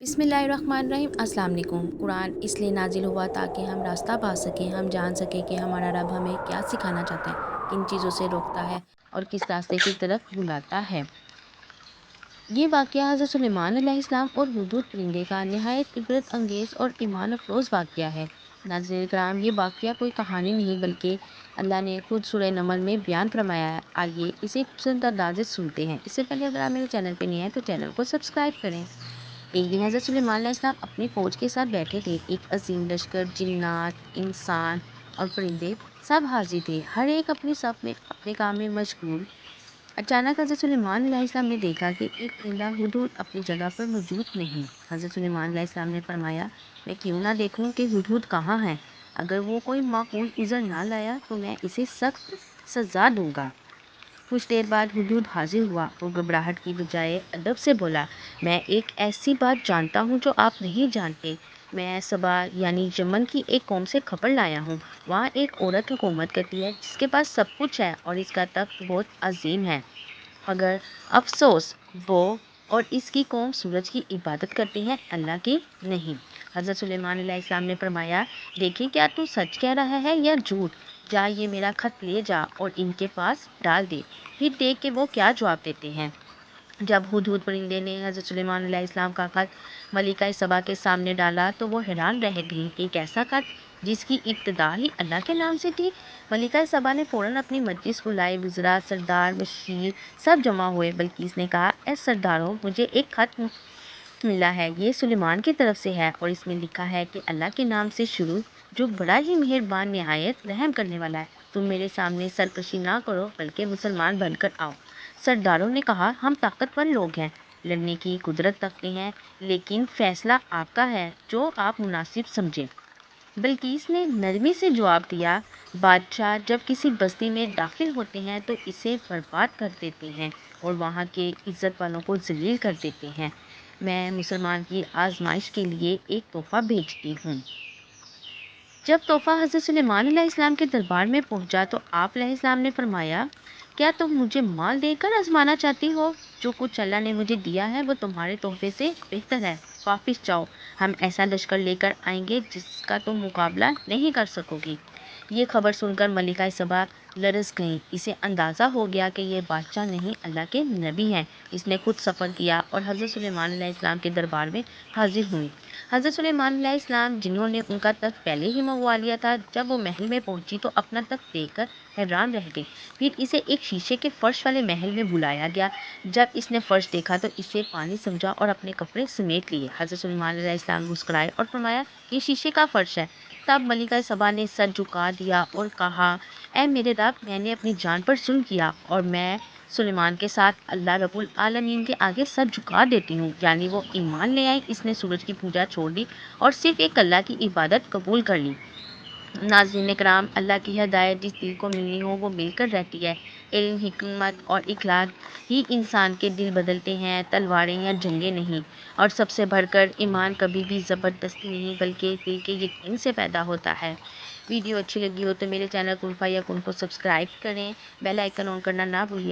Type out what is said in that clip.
बिस्मिल्लाहिर्रहमानिर्रहीम। अस्सलाम वालेकुम। कुरान इसलिए नाजिल हुआ ताकि हम रास्ता पा सकें, हम जान सकें कि हमारा रब हमें क्या सिखाना चाहता है, किन चीज़ों से रोकता है और किस रास्ते की तरफ बुलाता है। ये वाक़या हज़रत सुलेमान अलैहिस्सलाम और हुदहुद परिंदे का नहायत इबरत अंगेज़ और ईमान अफरोज़ वाक़या है। नाज़रीन किराम, ये वाक़या कोई कहानी नहीं बल्कि अल्लाह ने खुद सूरह नमल में बयान फरमाया है। आइए इसे खूबसूरत अंदाज़ से सुनते हैं। इससे पहले अगर आप मेरे चैनल पर नए हैं तो चैनल को सब्सक्राइब करें। एक दिन हज़रत सुलेमान अलैहिस्सलाम अपनी फ़ौज के साथ बैठे थे। एक अजीम लश्कर, जिन्नात, इंसान और परिंदे सब हाजिर थे, हर एक अपनी सफ़ में अपने काम में मशगूल। अचानक हज़रत सुलेमान अलैहिस्सलाम ने देखा कि एक परिंदा हुदहुद अपनी जगह पर मौजूद नहीं। हज़रत सुलेमान अलैहिस्सलाम ने फरमाया, मैं क्यों ना देखूं कि हुदहुद कहाँ है। अगर वो कोई माकूल उज़र ना लाया तो मैं इसे सख्त सज़ा दूंगा। कुछ देर बाद हुदहुद हाजिर हुआ और घबराहट की बजाय अदब से बोला, मैं एक ऐसी बात जानता हूँ जो आप नहीं जानते। मैं सबा यानी यमन की एक कौम से खबर लाया हूँ। वहाँ एक औरत हुकूमत करती है जिसके पास सब कुछ है और इसका तख्त बहुत अजीम है, मगर अफसोस वो और इसकी कौम सूरज की इबादत करती है, अल्लाह की नहीं। हज़रत सुलेमान अलैहिस्सलाम ने फरमाया, देखिए क्या तू सच कह रहा है या झूठ। जा ये मेरा खत ले जा और इनके पास डाल दे, फिर देख के वो क्या जवाब देते हैं। जब हुदहुद परिंदे ने हज़रत सुलेमान अलैहिस्सलाम का खत मलिका सबा के सामने डाला तो वो हैरान रह गई। एक ऐसा खत जिसकी इब्तिदा ही अल्लाह के नाम से थी। मलिका सबा ने फ़ौरन अपनी मजलिस बुलाई। वज़रा, सरदार, बशीर सब जमा हुए। बल्कीस ने कहा, ए सरदारों, मुझे एक खत मिला है। ये सुलेमान की तरफ से है और इसमें लिखा है कि अल्लाह के नाम से शुरू, जो बड़ा ही मेहरबान निहायत रहम करने वाला है। तुम मेरे सामने सरकशी ना करो बल्कि मुसलमान बनकर आओ। सरदारों ने कहा, हम ताकतवर लोग हैं, लड़ने की कुदरत रखते हैं, लेकिन फैसला आपका है, जो आप मुनासिब समझें। बल्कीस ने नरमी से जवाब दिया, बादशाह जब किसी बस्ती में दाखिल होते हैं तो इसे बर्बाद कर देते हैं और वहाँ के इज़्ज़त वालों को ज़लील कर देते हैं। मैं मुसलमान की आजमाइश के लिए एक तोहफ़ा भेजती हूँ। जब तोहफ़ा हज़रत सुलेमान अलैहिस्सलाम के दरबार में पहुंचा तो आप अलैहिस्सलाम ने फरमाया, क्या तुम मुझे माल देकर आजमाना चाहती हो? जो कुछ अल्लाह ने मुझे दिया है वो तुम्हारे तोहफे से बेहतर है। वापस जाओ, हम ऐसा लश्कर लेकर आएंगे जिसका तुम मुकाबला नहीं कर सकोगी। ये खबर सुनकर मलिका सबा लरज़ गईं। इसे अंदाज़ा हो गया कि ये बादशाह नहीं अल्लाह के नबी हैं। इसने खुद सफ़र किया और हज़रत सुलेमान अलैहिस्सलाम के दरबार में हाजिर हुई। हज़रत सुलेमान अलैहिस्सलाम, जिन्होंने उनका तख्त पहले ही मंगवा लिया था, जब वो महल में पहुंची तो अपना तख्त देखकर हैरान रह गई। फिर इसे एक शीशे के फर्श वाले महल में बुलाया गया। जब इसने फर्श देखा तो इसे पानी समझा और अपने कपड़े समेट लिए। हज़रत सुलेमान अलैहिस्सलाम मुस्कुराए और फरमाया, ये शीशे का फर्श है। तब मलिका सबा ने सर झुका दिया और कहा, ऐ मेरे रब, मैंने अपनी जान पर जुल्म किया और मैं सुलेमान के साथ अल्लाह रब्बुल आलमीन के आगे सर झुका देती हूँ। यानी वो ईमान ले आई, इसने सूरज की पूजा छोड़ दी और सिर्फ एक अल्लाह की इबादत कबूल कर ली। नाज़रीन कराम, अल्लाह की हिदायत जिस दिल को मिलनी हो वो मिलकर रहती है। इल्म, हिकमत और इखलास ही इंसान के दिल बदलते हैं, तलवारें या जंगें नहीं। और सबसे बढ़कर ईमान कभी भी ज़बरदस्ती नहीं बल्कि दिल के यकीन से पैदा होता है। वीडियो अच्छी लगी हो तो मेरे चैनल कुन फाया कुन को सब्सक्राइब करें, बेल आइकन ऑन करना ना भूलिए।